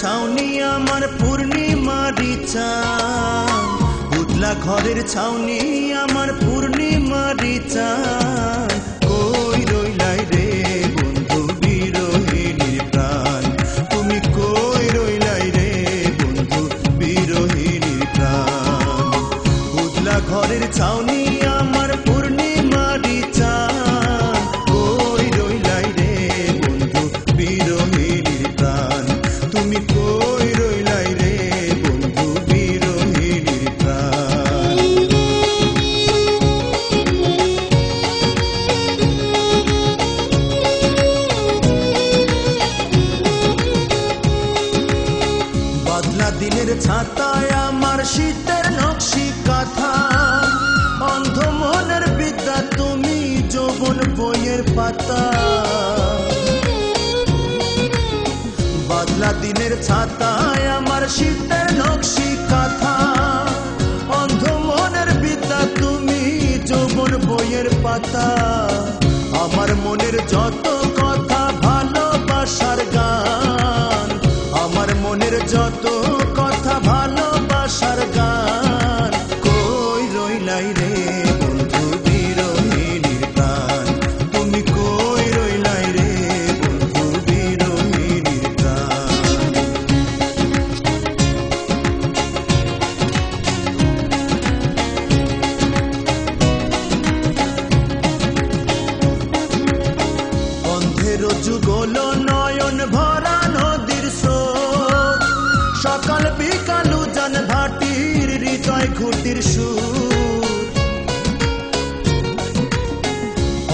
ছাউনি আমার পূর্ণিমারি চাঁদ, উতলা ঘরের ছাউনি আমার পূর্ণিমারি চাঁদ। কই রইলাই রে বন্ধু বিরহিণীর প্রাণ, তুমি কই রইলাই রে বন্ধু বিরহিণীর প্রাণ। উতলা ঘরের ছাউনি আমার পূর্ণিমারি চাঁদ, কই রইলাই রে বন্ধু বিরহিণীর প্রাণ, তুমি কই রইলাই রে বন্ধু বিরহিণীর প্রাণ। বাদলা দিনের ছাতায় আমার শীতের নকশি কাঁথা, অন্ধ মনের বিদ্যা তুমি যৌবন বইয়ের পাতা। বাদলা দিনের ছাতায় আমার শীতের নকশি কাঁথা, অন্ধ মনের বিদ্যা তুমি যৌবন বইয়ের পাতা। আমার মনের যত কথা ভালোবাসার গান, আমার মনের যত কথা ভালোবাসার গান। কই রইলাই রে বন্ধু বিরহিণীর প্রাণ, তুমি কই রইলাই রে বন্ধু বিরহিণীর প্রাণ। অন্ধের যুগল নয়ন ভরা নদীর স্রোত, সকাল বিকাল উজান ভাটির হৃদয় ঘুটির সুর।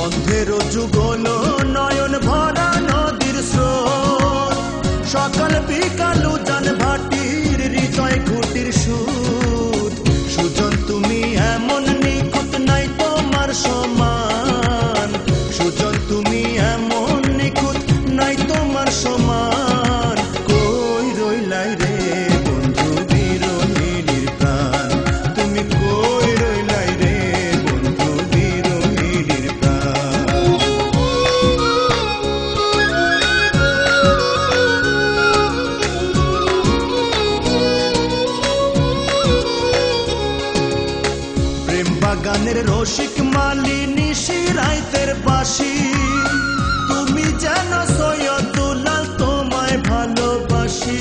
অন্ধের যুগল নয়ন ভরা নদীর স্রোত, সকাল বিকাল উজান ভাটির হৃদয় ঘুটির সুর। সুজন তুমি এমন নিখুঁত নাই তোমার সমান, সুজন তুমি এমন নিখুঁত নাই তোমার সমান। কই রইলাই রে বন্ধু বিরহিণীর প্রাণ, তুমি কই রইলাই রে বন্ধু বিরহিণীর প্রাণ। প্রেম বাগানের রসিক মালিনী শিরাইতের বাসি, তুমি যেন সৈয়দুল্লাহ তোমায় ভালোবাসি।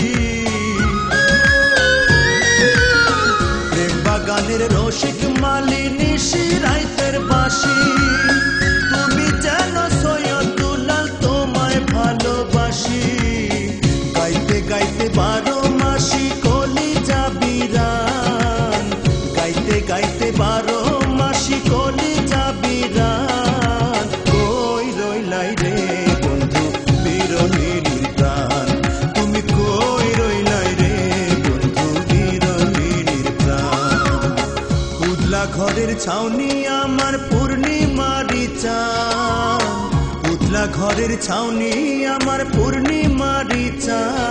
প্রেম বাগানের রসিক মালিনী শিরাইতের বাসি, তুমি যেন সৈয়দুল্লাহ তোমায় ভালোবাসি। গাইতে গাইতে 12 মাসি কলিজা বিরান, গাইতে গাইতে 12 মাসি কলিজা বিরান। কই রইলাই রে বন্ধু বিরহিণীর প্রাণ, তুমি কই রইলাই রে বন্ধু বিরহিণীর প্রাণ। উতলা ঘরের ছাউনি আমার পূর্ণিমারি চাঁদ, উতলা ঘরের ছাউনি আমার পূর্ণিমারি চাঁদ।